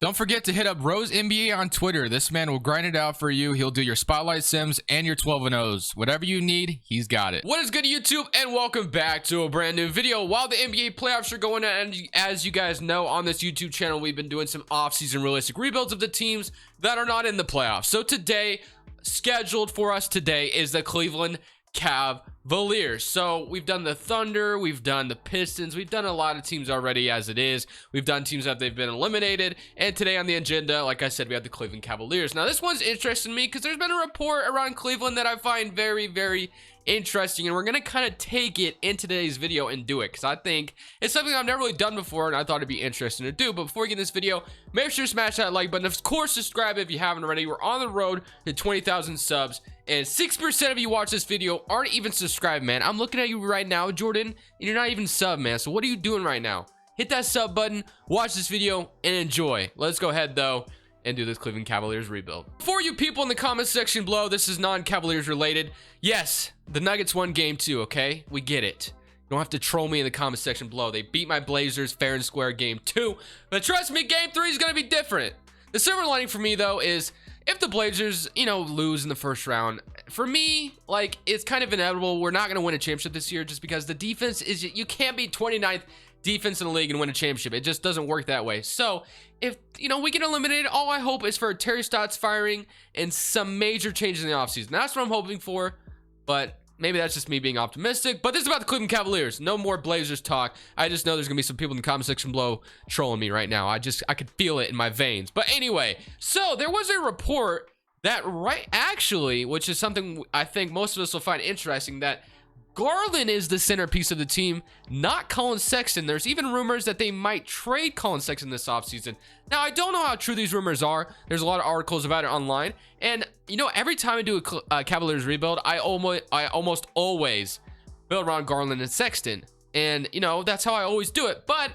Don't forget to hit up Rose NBA on Twitter. This man will grind it out for you. He'll do your spotlight sims and your 12 and O's. Whatever you need, he's got it. What is good, YouTube, and welcome back to a brand new video. While the NBA playoffs are going on, and as you guys know, on this YouTube channel, we've been doing some off-season realistic rebuilds of the teams that are not in the playoffs. So today, scheduled for us today, is the Cleveland Cavaliers. So we've done the Thunder, we've done the Pistons, we've done a lot of teams already as it is. We've done teams that they've been eliminated, and today on the agenda, like I said, we have the Cleveland Cavaliers. Now this one's interesting to me because there's been a report around Cleveland that I find very interesting, and we're gonna kind of take it in today's video and do it because I think it's something I've never really done before, and I thought it'd be interesting to do. But before we get in this video, make sure to smash that like button. Of course, subscribe if you haven't already. We're on the road to 20,000 subs, and 6% of you watch this video aren't even subscribed, man. I'm looking at you right now, Jordan, and you're not even sub, man. So what are you doing right now? Hit that sub button, watch this video, and enjoy. Let's go ahead though and do this Cleveland Cavaliers rebuild. For you people in the comment section below, this is non-Cavaliers related. Yes, the Nuggets won game 2, okay? We get it. You don't have to troll me in the comment section below. They beat my Blazers fair and square game 2. But trust me, game 3 is going to be different. The silver lining for me, though, is if the Blazers, lose in the first round, for me, like, it's kind of inevitable. We're not going to win a championship this year just because the defense is, you can't be 29th defense in the league and win a championship. It just doesn't work that way. So if we get eliminated, all I hope is for Terry Stotts firing and some major changes in the offseason. That's what I'm hoping for, but maybe that's just me being optimistic. But this is about the Cleveland Cavaliers. No more Blazers talk. I just know there's gonna be some people in the comment section below trolling me right now. I could feel it in my veins. But anyway, so there was a report that which is something I think most of us will find interesting, that Garland is the centerpiece of the team, not Colin Sexton. There's even rumors that they might trade Colin Sexton this offseason. Now, I don't know how true these rumors are. There's a lot of articles about it online. And, every time I do a Cavaliers rebuild, I almost always build around Garland and Sexton. And, that's how I always do it. But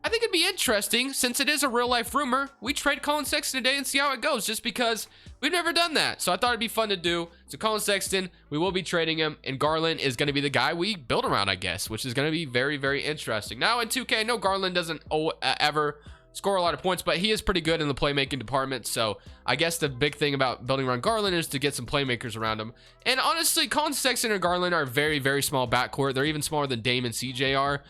I think it'd be interesting, since it is a real-life rumor, we trade Colin Sexton today and see how it goes, just because we've never done that. So I thought it'd be fun to do. So Colin Sexton, we will be trading him, and Garland is going to be the guy we build around, I guess, which is going to be very interesting. Now in 2K, I know Garland doesn't ever score a lot of points, but he is pretty good in the playmaking department. So I guess the big thing about building around Garland is to get some playmakers around him. And honestly, Colin Sexton and Garland are very small backcourt. They're even smaller than Dame and CJ are.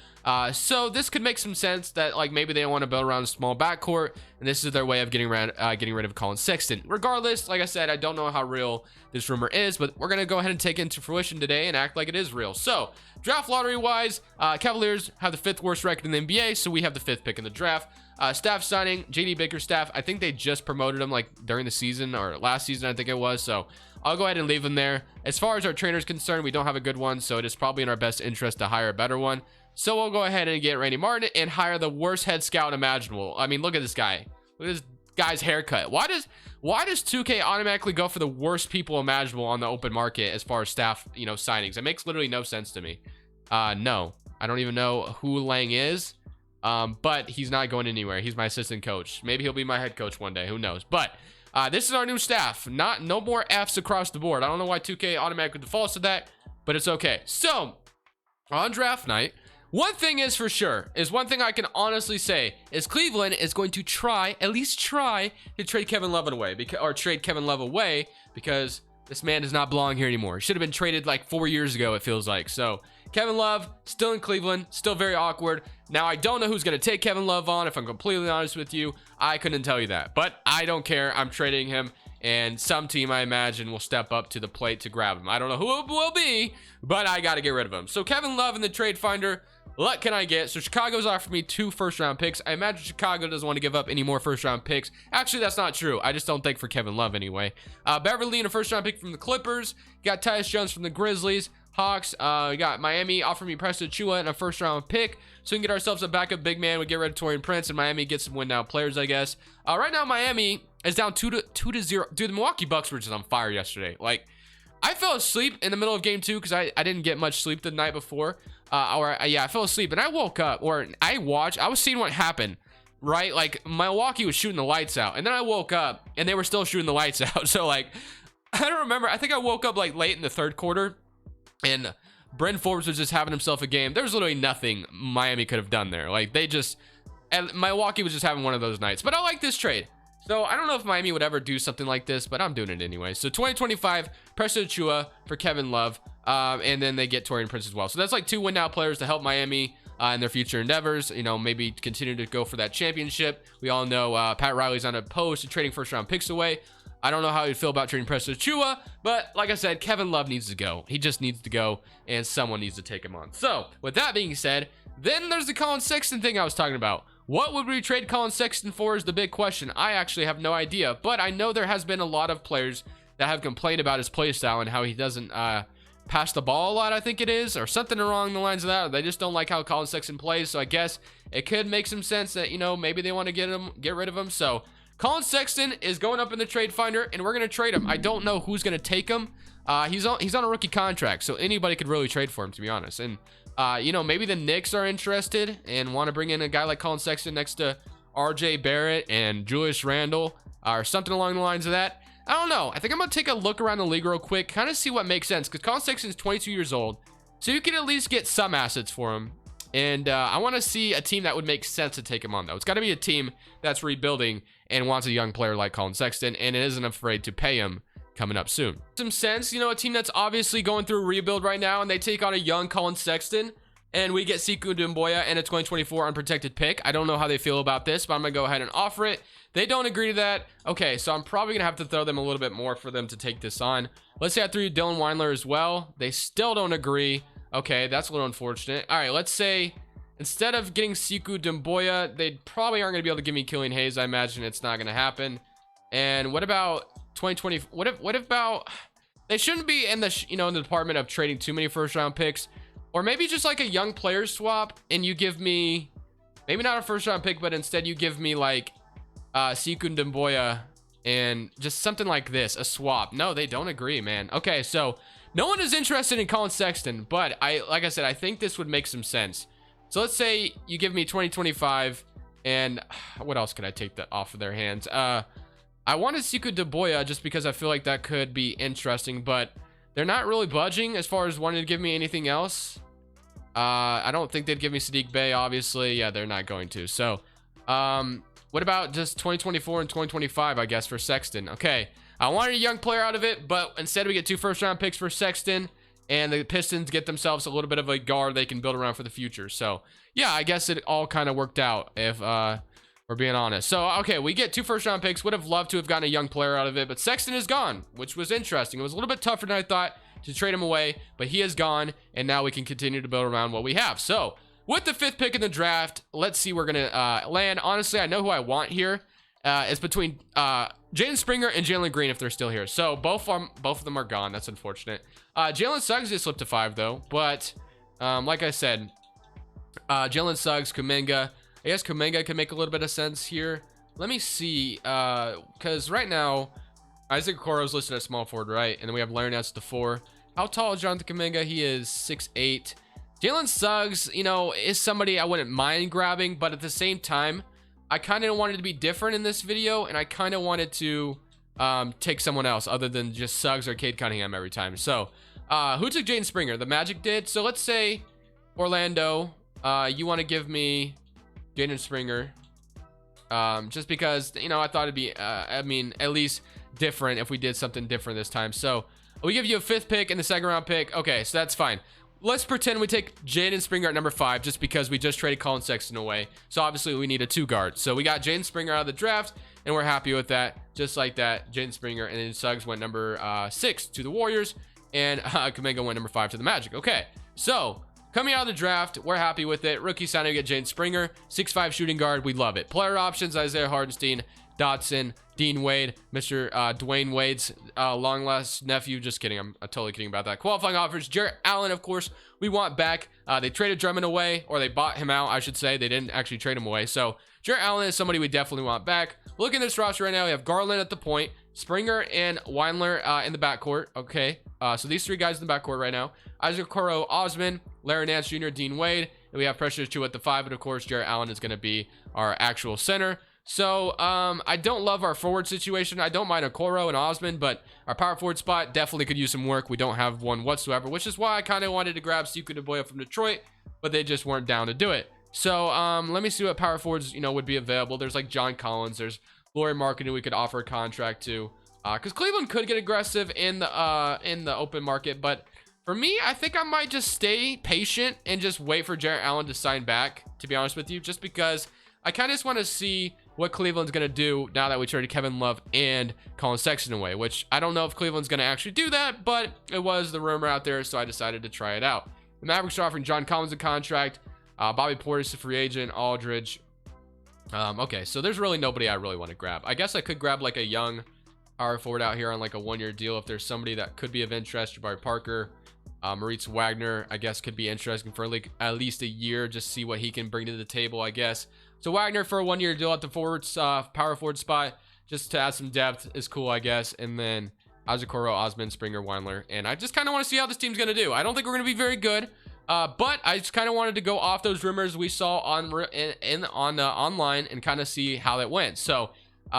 So this could make some sense that maybe they don't want to build around a small backcourt, and this is their way of getting rid of Colin Sexton. Regardless, like I said, I don't know how real this rumor is, but we're gonna go ahead and take it into fruition today and act like it is real. So draft lottery wise, Cavaliers have the 5th worst record in the NBA, so we have the 5th pick in the draft. Staff signing, JD Bickerstaff. I think they just promoted him during the season, or last season I think it was, so I'll go ahead and leave him there. As far as our trainer is concerned, we don't have a good one, so it is probably in our best interest to hire a better one. So we'll go ahead and get Randy Martin and hire the worst head scout imaginable. I mean, look at this guy. Look at this guy's haircut. Why does 2K automatically go for the worst people imaginable on the open market as far as staff, signings? It makes literally no sense to me. No, I don't even know who Lang is. But he's not going anywhere. He's my assistant coach. Maybe he'll be my head coach one day. Who knows? But this is our new staff. No more F's across the board. I don't know why 2K automatically defaults to that, but it's okay. So on draft night, one thing is for sure, one thing I can honestly say, is Cleveland is going to at least try to trade Kevin Love away, because this man does not belong here anymore. He should have been traded 4 years ago, it feels like. So Kevin Love still in Cleveland, still very awkward. Now I don't know who's going to take Kevin Love on. If I'm completely honest with you, I couldn't tell you that, but I don't care. I'm trading him, and some team I imagine will step up to the plate to grab him. I don't know who it will be, but I got to get rid of him. So Kevin Love in the trade finder. What can I get? So Chicago's offered me 2 first-round picks. I imagine Chicago doesn't want to give up any more first-round picks. Actually, that's not true. I just don't think for Kevin Love anyway. Beverly and a first-round pick from the Clippers. Got Tyus Jones from the Grizzlies. Hawks. We got Miami offering me Preston Chua and a first-round pick. So we can get ourselves a backup big man. We get rid of Taurean Prince, and Miami gets some win-now players, I guess. Right now, Miami is down 2-0. Dude, the Milwaukee Bucks were just on fire yesterday. I fell asleep in the middle of game 2 because I didn't get much sleep the night before. I fell asleep and I woke up, or I was seeing what happened, right? Milwaukee was shooting the lights out, and then I woke up and they were still shooting the lights out. So I don't remember. I think I woke up late in the 3rd quarter, and Bryn Forbes was just having himself a game. There was literally nothing Miami could have done there. And Milwaukee was just having one of those nights. But I like this trade. So I don't know if Miami would ever do something like this, but I'm doing it anyway. So 2025, Precious Achiuwa for Kevin Love. And then they get Taurean Prince as well. So that's like 2 win now players to help Miami in their future endeavors. You know, maybe continue to go for that championship. We all know Pat Riley's unopposed to trading first round picks away. I don't know how you'd feel about trading Precious Achiuwa, but like I said, Kevin Love needs to go. He just needs to go, and someone needs to take him on. So with that being said, then there's the Colin Sexton thing I was talking about. What would we trade Colin Sexton for is the big question. I actually have no idea, but I know there has been a lot of players that have complained about his play style and how he doesn't pass the ball a lot, I think it is, or something along the lines of that. Or they just don't like how Colin Sexton plays. So I guess it could make some sense that, you know, maybe they want to get rid of him. So Colin Sexton is going up in the trade finder, and we're going to trade him. I don't know who's going to take him. He's on a rookie contract, so anybody could really trade for him, to be honest. And you know, maybe the Knicks are interested and want to bring in a guy like Colin Sexton next to RJ Barrett and Julius Randle or something along the lines of that. I don't know. I think I'm going to take a look around the league real quick, kind of see what makes sense, because Colin Sexton is 22 years old, so you can at least get some assets for him. And I want to see a team that would make sense to take him on, though. It's got to be a team that's rebuilding and wants a young player like Colin Sexton and isn't afraid to pay him coming up soon. Some sense, you know, a team that's obviously going through a rebuild right now, and they take on a young Colin Sexton, and we get Sekou Doumbouya and a 2024 unprotected pick. I don't know how they feel about this, but I'm going to go ahead and offer it. They don't agree to that. Okay, so I'm probably going to have to throw them a little bit more for them to take this on. Let's say I threw Dylan Windler as well. They still don't agree. Okay, that's a little unfortunate. All right, let's say instead of getting Sekou Doumbouya, they probably aren't going to be able to give me Killian Hayes. I imagine it's not going to happen. And what about 2020? What about they shouldn't be in the in the department of trading too many first round picks, or maybe just like a young player swap, and you give me maybe not a first round pick, but instead you give me like Sekou Doumbouya and just something like this, a swap. No, they don't agree, man. Okay, so no one is interested in Colin Sexton, but like I said, I think this would make some sense. So let's say you give me 2025, and what else could I take that off of their hands? I wanted Sekou Doumbouya just because I feel like that could be interesting, but they're not really budging as far as wanting to give me anything else. I don't think they'd give me Sadiq Bey, obviously. Yeah, they're not going to. So, what about just 2024 and 2025, I guess, for Sexton? Okay, I wanted a young player out of it, but instead we get 2 first-round picks for Sexton, and the Pistons get themselves a little bit of a guard they can build around for the future. So, yeah, I guess it all kind of worked out, if we're being honest. So, okay, we get 2 first-round picks. Would have loved to have gotten a young player out of it, but Sexton is gone, which was interesting. It was a little bit tougher than I thought to trade him away, but he is gone, and now we can continue to build around what we have. So, with the 5th pick in the draft, let's see where we're going to land. Honestly, I know who I want here. It's between Jalen Springer and Jalen Green if they're still here. So, both of them are gone. That's unfortunate. Jalen Suggs just slipped to 5, though, but like I said, Jalen Suggs, Kuminga. I guess Kuminga can make a little bit of sense here. Let me see, because right now, Isaac Okoro is listed as small forward, right? And then we have Larry Nance at the 4. How tall is Jonathan Kuminga? He is 6'8". Jalen Suggs, you know, is somebody I wouldn't mind grabbing, but at the same time, I kind of wanted to be different in this video, and I kind of wanted to take someone else other than just Suggs or Cade Cunningham every time. So, who took Jaden Springer? The Magic did. So let's say Orlando, you want to give me Jaden Springer, just because, you know, I thought it'd be, I mean, at least different if we did something different this time. So we give you a 5th pick and the 2nd round pick. Okay, so that's fine. Let's pretend we take Jaden Springer at number 5 just because we just traded Colin Sexton away. So obviously we need a 2 guard. So we got Jaden Springer out of the draft, and we're happy with that. Just like that, Jaden Springer, and then Suggs went number 6 to the Warriors, and Kuminga went number 5 to the Magic. Okay, so coming out of the draft, we're happy with it. Rookie signing, we get Jaden Springer, 6'5" shooting guard. We love it. Player options: Isaiah Hardenstein, Dotson, Dean Wade, Mr. Dwayne Wade's long lost nephew. Just kidding. I'm totally kidding about that. Qualifying offers: Jarrett Allen, of course, we want back. They traded Drummond away, or they bought him out, I should say. They didn't actually trade him away. So Jarrett Allen is somebody we definitely want back. Look at this roster right now. We have Garland at the point, Springer and Windler in the backcourt. Okay, so these 3 guys in the backcourt right now: Isaac Okoro, Osman, Larry Nance Jr., Dean Wade, and we have Precious Achiuwa at the 5, and of course Jarrett Allen is going to be our actual center. So I don't love our forward situation. I don't mind Okoro and Osman, but our power forward spot definitely could use some work. We don't have one whatsoever, which is why I kind of wanted to grab Sekou Doumbouya from Detroit, but they just weren't down to do it. So let me see what power forwards, would be available. There's like John Collins. There's Lauri Markkanen we could offer a contract to. Because Cleveland could get aggressive in the open market. But for me, I think I might just stay patient and just wait for Jarrett Allen to sign back, to be honest with you. Just because I kind of just want to see what Cleveland's going to do now that we traded Kevin Love and Colin Sexton away. Which I don't know if Cleveland's going to actually do that. But it was the rumor out there, so I decided to try it out. The Mavericks are offering John Collins a contract. Bobby Portis, a free agent. Aldridge. Okay, so there's really nobody I really want to grab. I guess I could grab like a young power forward out here on like a one-year deal if there's somebody that could be of interest. Jabari Parker, Moritz Wagner, I guess could be interesting for like at least a year. Just see what he can bring to the table, I guess. So Wagner for a one-year deal at the power forward spot, just to add some depth is cool, I guess. And then Azakoro, Osman, Springer, Weinler, and I just kind of want to see how this team's gonna do. I don't think we're gonna be very good. But I just kind of wanted to go off those rumors we saw on online and kind of see how that went. So,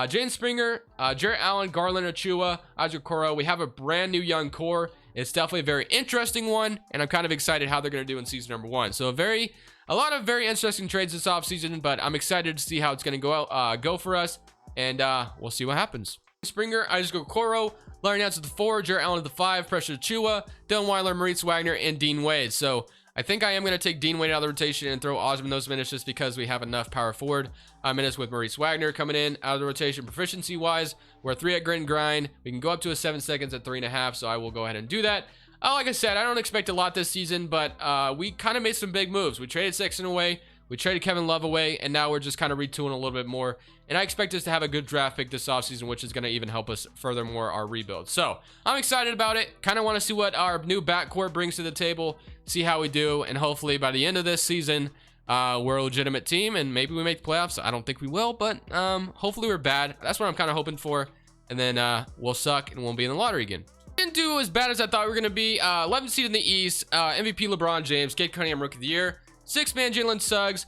Jane Springer, Jarrett Allen, Garland, Achua, Ajukoro. We have a brand new young core. It's definitely a very interesting one, and I'm kind of excited how they're going to do in season number 1. So, a lot of very interesting trades this offseason, but I'm excited to see how it's going to go for us, and we'll see what happens. Springer, Ajukoro, Larry Nance at the 4, Jarrett Allen at the 5, Pressure Achua, Dylan Weiler, Moritz Wagner, and Dean Wade. So, I think I am going to take Dean Wade out of the rotation and throw Osman those minutes just because we have enough power forward minutes with Moritz Wagner coming in out of the rotation. Proficiency wise, we're a 3 at grit and grind. We can go up to a 7 seconds at 3.5, so I will go ahead and do that. Like I said, I don't expect a lot this season, but we kind of made some big moves. We traded Sexton away, we traded Kevin Love away, and now we're just kind of retooling a little bit more. And I expect us to have a good draft pick this offseason, which is going to even help us furthermore our rebuild. So I'm excited about it. Kind of want to see what our new backcourt brings to the table, see how we do, and hopefully by the end of this season, we're a legitimate team, and maybe we make the playoffs. I don't think we will, but hopefully we're bad. That's what I'm kind of hoping for. And then we'll suck and we'll be in the lottery again. Didn't do as bad as I thought we were going to be. 11th seed in the East, MVP LeBron James, Cade Cunningham Rookie of the Year, 6th man Jalen Suggs.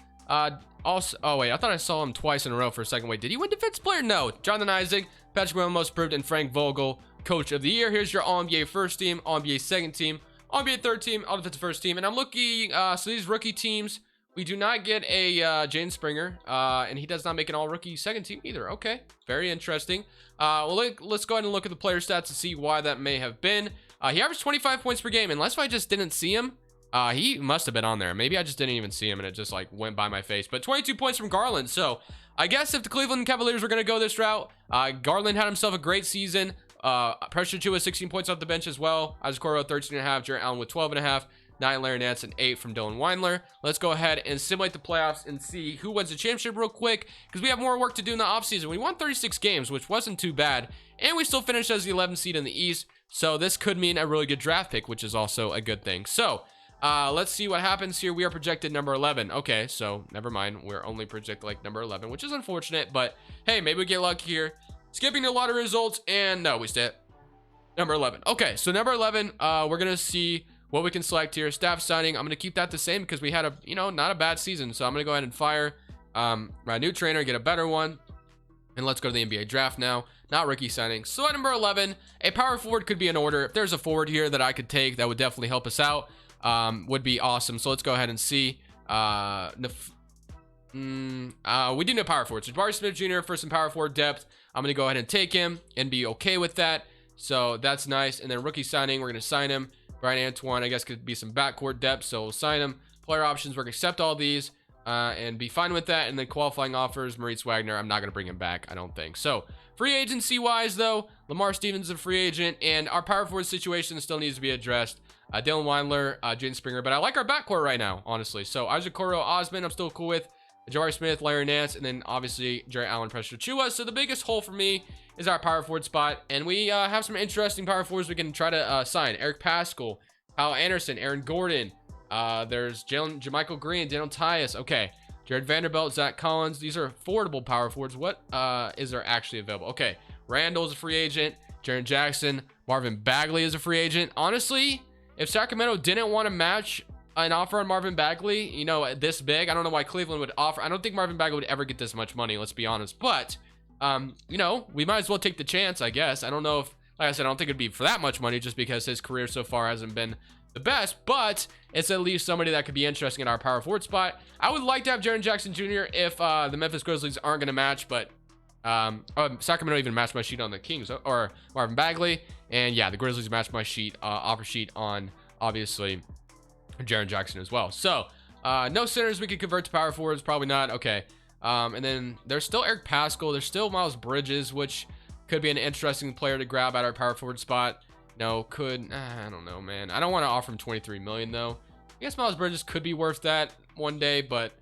Also, oh wait, I thought I saw him twice in a row for a second. Wait, did he win Defense Player? No. Jonathan Isaac, Patrick Mahomes Most Improved, and Frank Vogel, Coach of the Year. Here's your All-NBA first team, All-NBA second team, All-NBA third team, All-Defensive first team. And I'm looking, so these rookie teams, we do not get a Jane Springer, and he does not make an All-Rookie second team either. Okay, very interesting. Well, let's go ahead and look at the player stats to see why that may have been. He averaged 25 points per game, unless I just didn't see him. He must have been on there. Maybe I just didn't even see him and it just like went by my face. But 22 points from Garland. So I guess if the Cleveland Cavaliers were going to go this route, Garland had himself a great season. Pressure Achua 16 points off the bench as well. Azakoro 13.5. Jarrett Allen with 12.5. 9 Larry Nance and 8 from Dylan Weinler. Let's go ahead and simulate the playoffs and see who wins the championship real quick, because we have more work to do in the offseason. We won 36 games, which wasn't too bad, and we still finished as the 11th seed in the East. So this could mean a really good draft pick, which is also a good thing. So let's see what happens here. We are projected number 11. Okay, so never mind. We're only projected like number 11, which is unfortunate, but hey, maybe we get lucky here. Skipping the lottery results, and no, we stay at number 11. Okay, so number 11, we're gonna see what we can select here. Staff signing, I'm gonna keep that the same because we had a, not a bad season. So I'm gonna go ahead and fire my new trainer, get a better one, and let's go to the NBA draft now. Not rookie signing. So at number 11, a power forward could be in order. If there's a forward here that I could take, that would definitely help us out. Would be awesome. So let's go ahead and see. We do need power forward. So Jabari Smith Jr. for some power forward depth. I'm gonna go ahead and take him and be okay with that. So that's nice. And then rookie signing, we're gonna sign him. Brian Antoine, I guess, could be some backcourt depth, so we'll sign him. Player options, we're gonna accept all these and be fine with that. And then qualifying offers, Moritz Wagner, I'm not gonna bring him back, I don't think. So free agency wise though, Lamar Stevens is a free agent, and our power forward situation still needs to be addressed. Dylan Weinler, Jaden Springer, but I like our backcourt right now, honestly. So Azakoro, Osman, I'm still cool with. Jabari Smith, Larry Nance, and then obviously Jarrett Allen, Pressure Achua. So the biggest hole for me is our power forward spot, and we have some interesting power forwards we can try to sign. Eric Paschall, Kyle Anderson, Aaron Gordon. There's Jermichael Green, Daniel Tyus. Okay, Jared Vanderbilt, Zach Collins. These are affordable power forwards. What is there actually available? Okay, Randall's a free agent. Jaren Jackson, Marvin Bagley is a free agent. Honestly, if Sacramento didn't want to match an offer on Marvin Bagley, this big, I don't know why Cleveland would offer. I don't think Marvin Bagley would ever get this much money, let's be honest. But, we might as well take the chance, I guess. I don't know if Like I said, I don't think it'd be for that much money just because his career so far hasn't been the best, but it's at least somebody that could be interesting in our power forward spot. I would like to have Jaren Jackson Jr. if the Memphis Grizzlies aren't going to match, but Sacramento even matched my sheet on the Kings or Marvin Bagley, and yeah, the Grizzlies matched my sheet, offer sheet on obviously Jaren Jackson as well. So no centers we could convert to power forwards, probably not. Okay, and then there's still Eric Paschall, there's still Miles Bridges, which could be an interesting player to grab at our power forward spot. No, I don't know, man. I don't want to offer him 23 million though. I guess Miles Bridges could be worth that one day, but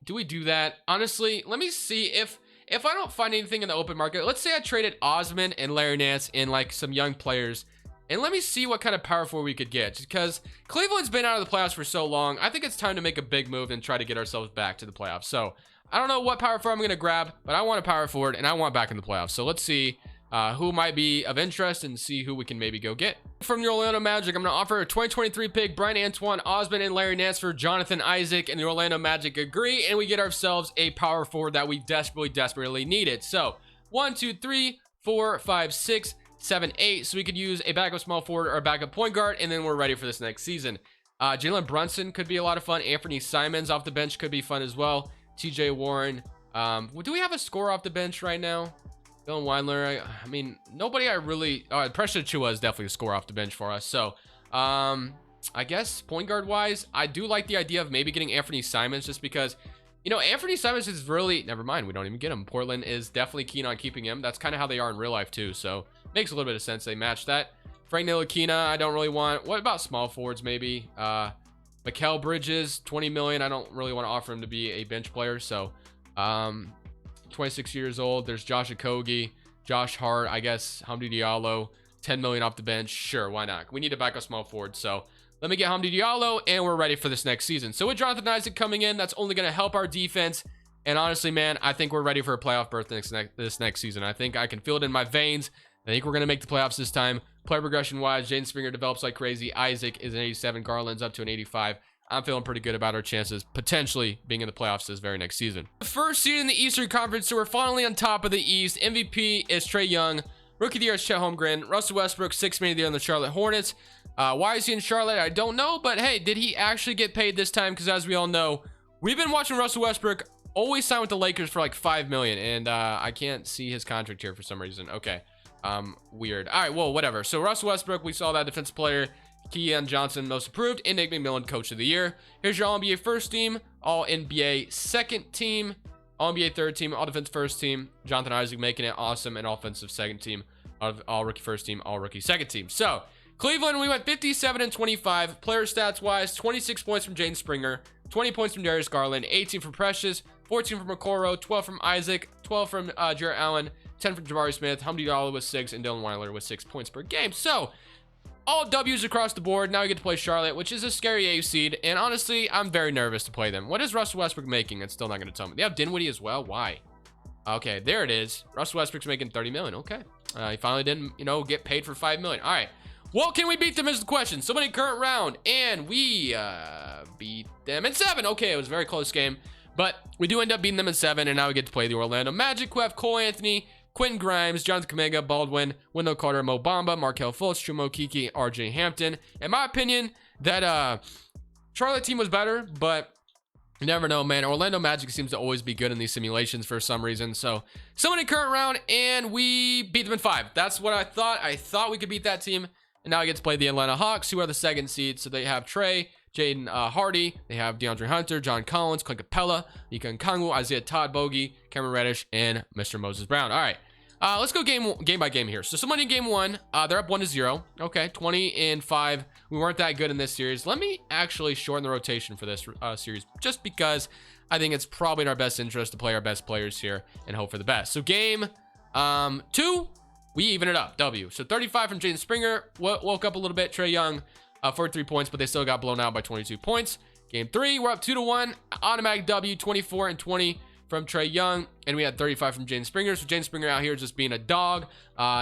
do we do that? Honestly, let me see if I don't find anything in the open market. Let's say I traded Osman and Larry Nance and like some young players, and let me see what kind of power forward we could get, because Cleveland's been out of the playoffs for so long. I think it's time to make a big move and try to get ourselves back to the playoffs. So I don't know what power forward I'm going to grab, but I want a power forward and I want back in the playoffs. So let's see who might be of interest and see who we can maybe go get. From the Orlando Magic, I'm going to offer a 2023 pick, Brian Antoine, Osman, and Larry Nance for Jonathan Isaac, and the Orlando Magic agree, and we get ourselves a power forward that we desperately needed. So 1, 2, 3, 4, 5, 6, 7, 8. So we could use a backup small forward or a backup point guard, and then we're ready for this next season. Jalen Brunson could be a lot of fun. Anthony Simons off the bench could be fun as well. TJ Warren. Do we have a scorer off the bench right now? Dylan Windler. I mean, nobody I really... Precious Achiuwa is definitely a scorer off the bench for us. So, I guess point guard wise, I do like the idea of maybe getting Anthony Simons, just because, you know, Anthony Simons is really... Never mind, we don't even get him. Portland is definitely keen on keeping him. That's kind of how they are in real life too. So, makes a little bit of sense they match that. Frank Ntilikina, I don't really want. What about small forwards maybe? Mikal Bridges, 20 million. I don't really want to offer him to be a bench player. So, 26 years old. There's Josh Okogie, Josh Hart, I guess Hamdi Diallo, 10 million off the bench. Sure, why not? We need to back a small forward. So let me get Hamdi Diallo, and we're ready for this next season. So with Jonathan Isaac coming in, that's only going to help our defense. And honestly, man, I think we're ready for a playoff berth this next season. I think I can feel it in my veins. I think we're going to make the playoffs this time. Player progression wise, Jaden Springer develops like crazy. Isaac is an 87. Garland's up to an 85. I'm feeling pretty good about our chances potentially being in the playoffs this very next season. The first seed in the Eastern Conference, so we're finally on top of the East. MVP is Trae Young. Rookie of the year is Chet Holmgren. Russell Westbrook, 6th man of the year on the Charlotte Hornets. Why is he in Charlotte? I don't know, but hey, did he actually get paid this time? Because as we all know, we've been watching Russell Westbrook always sign with the Lakers for like $5 million, and I can't see his contract here for some reason. Okay, weird. All right, well, whatever. So Russell Westbrook, we saw that defensive player. Keon Johnson, most improved, and Nick McMillan, coach of the year. Here's your All-NBA first team, All-NBA second team, All-NBA third team, All-Defense first team. Jonathan Isaac making it awesome, and Offensive second team, All-Rookie first team, All-Rookie second team. So, Cleveland, we went 57-25. Player stats-wise, 26 points from Jaden Springer, 20 points from Darius Garland, 18 from Precious, 14 from Okoro, 12 from Isaac, 12 from Jarrett Allen, 10 from Jabari Smith, Hamdi Diallo with 6, and Dylan Windler with 6 points per game. So, all W's across the board. Now we get to play Charlotte, which is a scary A seed, and honestly, I'm very nervous to play them. What is Russell Westbrook making? It's still not going to tell me. They have Dinwiddie as well. Why? Okay, there it is. Russell Westbrook's making 30 million. Okay. He finally didn't, get paid for 5 million. All right. Well, can we beat them is the question. So many current round, and we beat them in 7. Okay, it was a very close game, but we do end up beating them in 7, and now we get to play the Orlando Magic, who have Cole Anthony, Quentin Grimes, Jonathan Kuminga, Baldwin, Wendell Carter, Mo Bamba, Markelle Fultz, Chumo Kiki, RJ Hampton. In my opinion, that Charlotte team was better, but you never know, man. Orlando Magic seems to always be good in these simulations for some reason. So many current round, and we beat them in 5. That's what I thought. I thought we could beat that team, and now I get to play the Atlanta Hawks, who are the second seed. So they have Trae, Jaden Hardy, they have DeAndre Hunter, John Collins, Clint Capella, Nika Nkongwu, Isaiah Todd Bogey, Cameron Reddish, and Mr. Moses Brown. All right. Let's go game by game here. So someone in game 1, they're up 1-0. Okay, 20-5. We weren't that good in this series. Let me actually shorten the rotation for this series, just because I think it's probably in our best interest to play our best players here and hope for the best. So game 2, we even it up. W. So 35 from Jaden Springer. Woke up a little bit. Trae Young, 43 points, but they still got blown out by 22 points. Game 3, we're up 2-1. Automatic W, 24 and 20. From Trae Young, and we had 35 from Jaden Springer. So Jaden Springer out here just being a dog.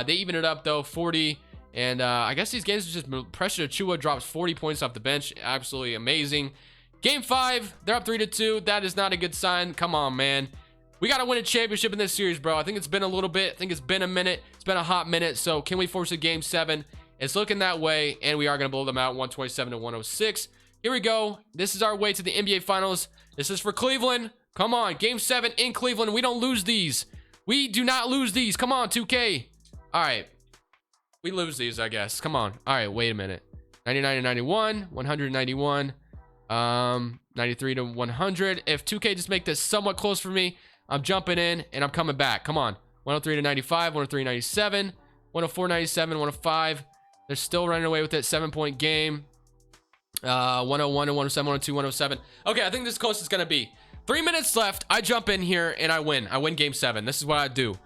They even it up though, 40, and I guess these games are just Precious Achiuwa drops 40 points off the bench. Absolutely amazing. Game 5, they're up 3-2. That is not a good sign. Come on, man. We got to win a championship in this series, bro. I think it's been a little bit. I think it's been a minute. It's been a hot minute. So can we force a game 7? It's looking that way, and we are going to blow them out 127 to 106. Here we go. This is our way to the NBA Finals. This is for Cleveland. Come on, game 7 in Cleveland. We don't lose these. We do not lose these. Come on, 2K. All right. We lose these, I guess. Come on. All right, wait a minute. 99 to 91, 191, 93 to 100. If 2K just make this somewhat close for me, I'm jumping in and I'm coming back. Come on. 103 to 95, 103 to 97, 104 97, 105. They're still running away with it. 7-point game. 101 to 107, 102, 107. Okay, I think this is close it's going to be. 3 minutes left. I jump in here and I win. I win game 7. This is what I do.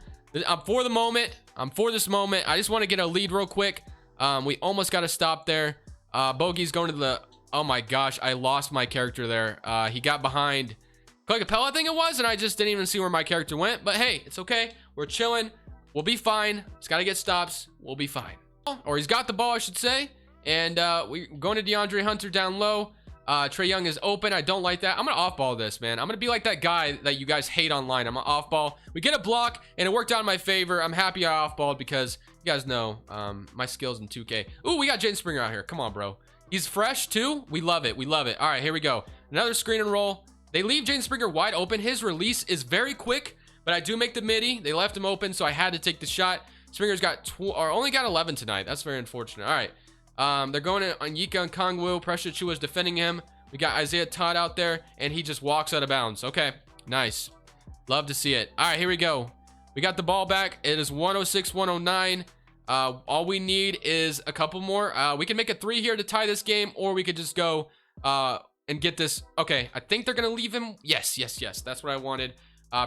I'm for the moment. I'm for this moment. I just want to get a lead real quick. We almost got to stop there. Bogey's going to the... Oh my gosh, I lost my character there. He got behind Clay Capella, I think it was, and I just didn't even see where my character went. But hey, it's okay. We're chilling. We'll be fine. Just got to get stops. We'll be fine. Or he's got the ball, I should say. And we're going to DeAndre Hunter down low. Trae Young is open. I don't like that. I'm going to off-ball this, man. I'm going to be like that guy that you guys hate online. I'm going to off-ball. We get a block, and it worked out in my favor. I'm happy I off-balled because you guys know my skills in 2K. Ooh, we got Jaden Springer out here. Come on, bro. He's fresh, too. We love it. We love it. All right, here we go. Another screen and roll. They leave Jaden Springer wide open. His release is very quick, but I do make the midi. They left him open, so I had to take the shot. Springer's got only got 11 tonight. That's very unfortunate. All right. They're going on Yika and Kongwu. Pressure Chua is defending him. We got Isaiah Todd out there, and he just walks out of bounds. Okay, nice. Love to see it. All right, here we go. We got the ball back. It is 106, 109. All we need is a couple more. We can make a 3 here to tie this game, or we could just go and get this. Okay, I think they're going to leave him. Yes, yes, yes. That's what I wanted.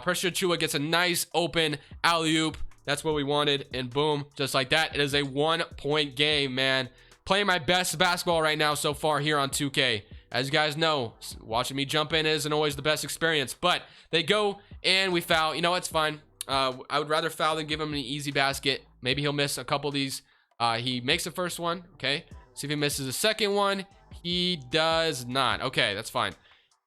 Pressure Chua gets a nice open alley-oop. That's what we wanted, and boom, just like that. It is a 1-point game, man. Playing my best basketball right now so far here on 2K. As you guys know, watching me jump in isn't always the best experience, but they go and we foul. You know, it's fine. I would rather foul than give him an easy basket. Maybe he'll miss a couple of these. He makes the first one. Okay. See if he misses the second one. He does not. Okay, that's fine.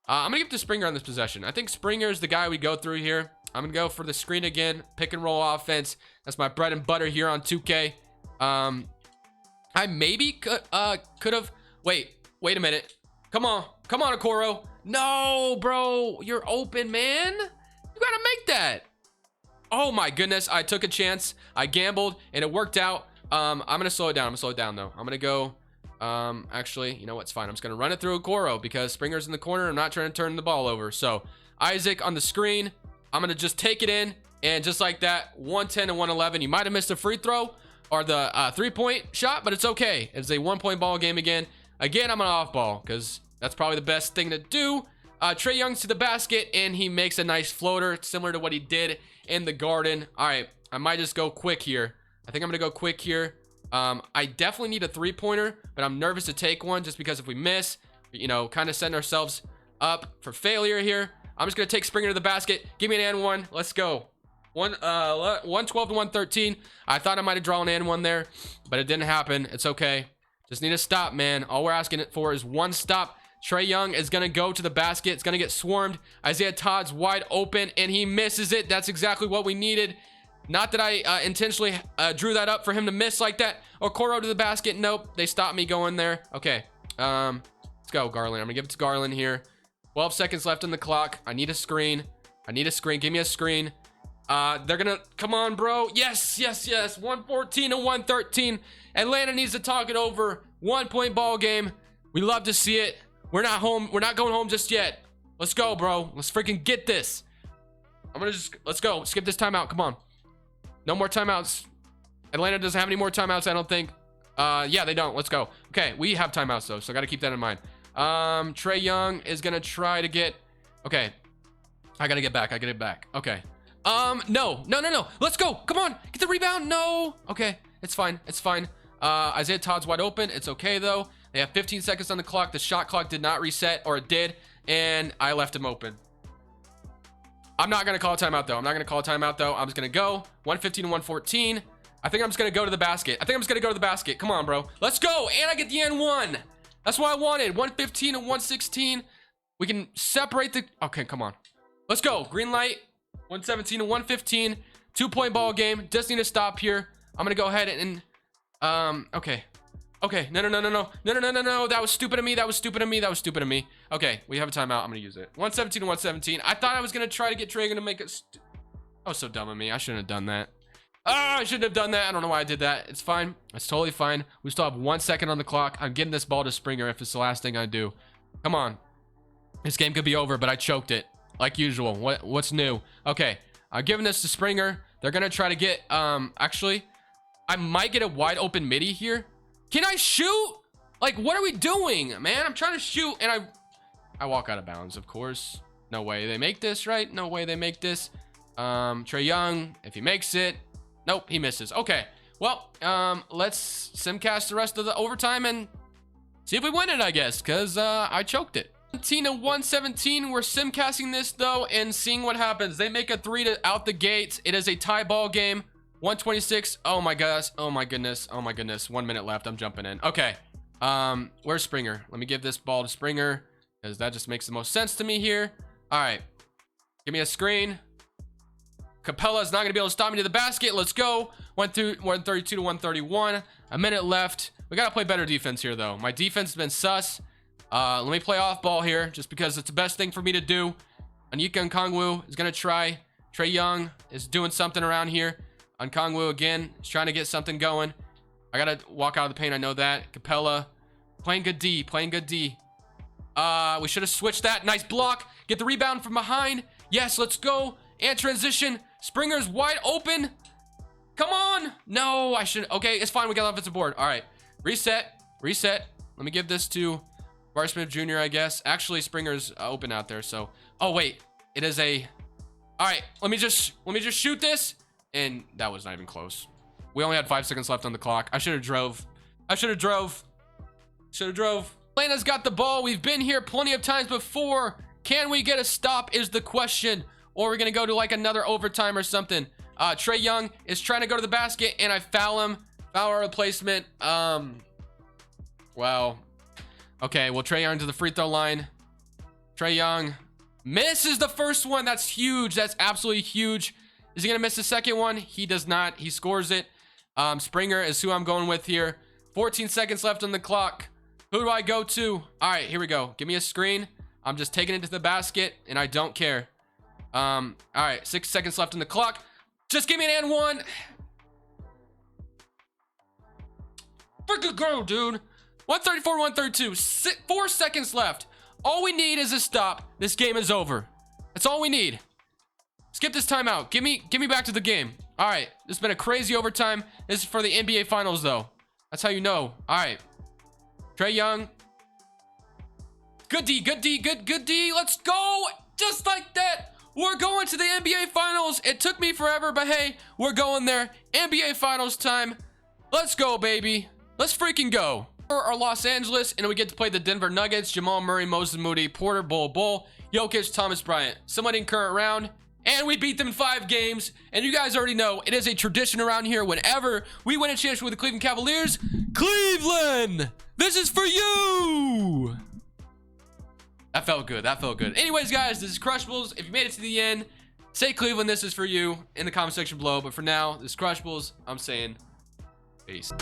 I'm going to give it to Springer on this possession. I think Springer is the guy we go through here. I'm going to go for the screen again. Pick and roll offense. That's my bread and butter here on 2K. I maybe could have. Wait a minute. Come on, Okoro. No, bro, you're open, man. You gotta make that. Oh my goodness, I took a chance. I gambled, and it worked out. I'm gonna slow it down. I'm gonna slow it down though. I'm gonna go. Actually, you know what's fine. I'm just gonna run it through Okoro because Springer's in the corner. I'm not trying to turn the ball over. So Isaac on the screen. I'm gonna just take it in, and just like that, 110 to 111. You might have missed a free throw or the 3-point shot, but it's okay. It's a 1-point ball game again. Again, I'm an off ball because that's probably the best thing to do. Trae Young's to the basket, and he makes a nice floater similar to what he did in the Garden. All right, I might just go quick here. I think I'm going to go quick here. I definitely need a 3-pointer, but I'm nervous to take one just because if we miss, you know, kind of setting ourselves up for failure here. I'm just going to take Springer to the basket. Give me an and one. Let's go. 112 to 113. I thought I might have drawn an and one there, but it didn't happen. It's okay. Just need a stop, man. All we're asking it for is one stop. Trae Young is going to go to the basket. It's going to get swarmed. Isaiah Todd's wide open, and he misses it. That's exactly what we needed. Not that I intentionally drew that up for him to miss like that. Okoro to the basket. Nope. They stopped me going there. Okay. Let's go, Garland. I'm going to give it to Garland here. 12 seconds left on the clock. I need a screen. I need a screen. Give me a screen. They're going to... Come on, bro. Yes, yes, yes. 114 to 113. Atlanta needs to talk it over. 1-point ball game. We love to see it. We're not home. We're not going home just yet. Let's go, bro. Let's freaking get this. I'm going to just... Let's go. Skip this timeout. Come on. No more timeouts. Atlanta doesn't have any more timeouts, I don't think. Yeah, they don't. Let's go. Okay, we have timeouts, though, so I got to keep that in mind. Trae Young is going to try to get... Okay. I got to get back. I got to get back. Okay. No. Let's go. Come on. Get the rebound. No. Okay. It's fine. It's fine. Isaiah Todd's wide open. It's okay, though. They have 15 seconds on the clock. The shot clock did not reset, or it did, and I left him open. I'm not going to call a timeout, though. I'm just going to go. 115 to 114. I think I'm just going to go to the basket. Come on, bro. Let's go. And I get the N1. That's what I wanted. 115 to 116. We can separate the... Okay, come on. Let's go. Green light. 117 to 115. 2-point ball game. Just need to stop here. I'm gonna go ahead and okay. Okay, no. That was stupid of me. That was stupid of me. That was stupid of me. Okay, we have a timeout. I'm gonna use it. 117 to 117. I thought I was gonna try to get Traeger to make it. That was so dumb of me. I shouldn't have done that. I shouldn't have done that. I don't know why I did that. It's fine. It's totally fine. We still have 1 second on the clock. I'm getting this ball to Springer if it's the last thing I do. Come on. This game could be over, but I choked it like usual. What's new? Okay, I'm giving this to Springer. They're gonna try to get actually, I might get a wide open midi here. Can I shoot? Like, what are we doing, man? I'm trying to shoot and I walk out of bounds, of course. No way they make this, right? No way they make this. Trae Young, if he makes it. Nope, he misses. Okay, well, let's simcast the rest of the overtime and see if we win it, I guess, because I choked it. 17 to 117. We're simcasting this, though, and seeing what happens. They make a 3 to out the gates. It is a tie ball game. 126. Oh my gosh. Oh my goodness. Oh my goodness. 1 minute left. I'm jumping in. Okay. Where's Springer? Let me give this ball to Springer because that just makes the most sense to me here. All right. Give me a screen. Capella is not going to be able to stop me to the basket. Let's go. 132 to 131. A minute left. We got to play better defense here, though. My defense has been sus. Let me play off ball here just because it's the best thing for me to do. Onyeka Okongwu is going to try. Trae Young is doing something around here. Okongwu again is trying to get something going. I gotta walk out of the paint. I know that. Capella playing good D. Playing good D. We should have switched that. Nice block. Get the rebound from behind. Yes, let's go. And transition. Springer's wide open. Come on. No, I should. Okay, it's fine. We got offensive board. All right. Reset. Reset. Let me give this to Bar Smith Jr., I guess. Actually, Springer's open out there. So, oh wait, it is a. All right. Let me just shoot this. And that was not even close. We only had 5 seconds left on the clock. I should have drove. Atlanta's got the ball. We've been here plenty of times before. Can we get a stop is the question. Or we're going to go to like another overtime or something. Trae Young is trying to go to the basket and I foul him. Foul replacement. Wow. Okay, well, Trae Young to the free throw line. Trae Young misses the first one. That's huge. That's absolutely huge. Is he gonna miss the second one? He does not. He scores it. Springer is who I'm going with here. 14 seconds left on the clock. Who do I go to? All right, here we go. Give me a screen. I'm just taking it to the basket and I don't care. All right, 6 seconds left on the clock. Just give me an and one. Freaking go, dude. 134, 132. 4 seconds left. All we need is a stop. This game is over. That's all we need. Skip this timeout. Give me back to the game. All right. This has been a crazy overtime. This is for the NBA Finals, though. That's how you know. All right. Trae Young. Good D. Good D. Good D. Let's go. Just like that. We're going to the NBA Finals. It took me forever, but hey, we're going there. NBA Finals time. Let's go, baby. Let's freaking go. Our Los Angeles, and we get to play the Denver Nuggets. Jamal Murray, Moses Moody, Porter, Bull, Jokic, Thomas Bryant. Somebody in current round. And we beat them in 5 games. And you guys already know it is a tradition around here. Whenever we win a championship with the Cleveland Cavaliers, Cleveland, this is for you. That felt good. That felt good. Anyways, guys, this is Crushables. If you made it to the end, say Cleveland, this is for you in the comment section below. But for now, this is Crushables. I'm saying peace.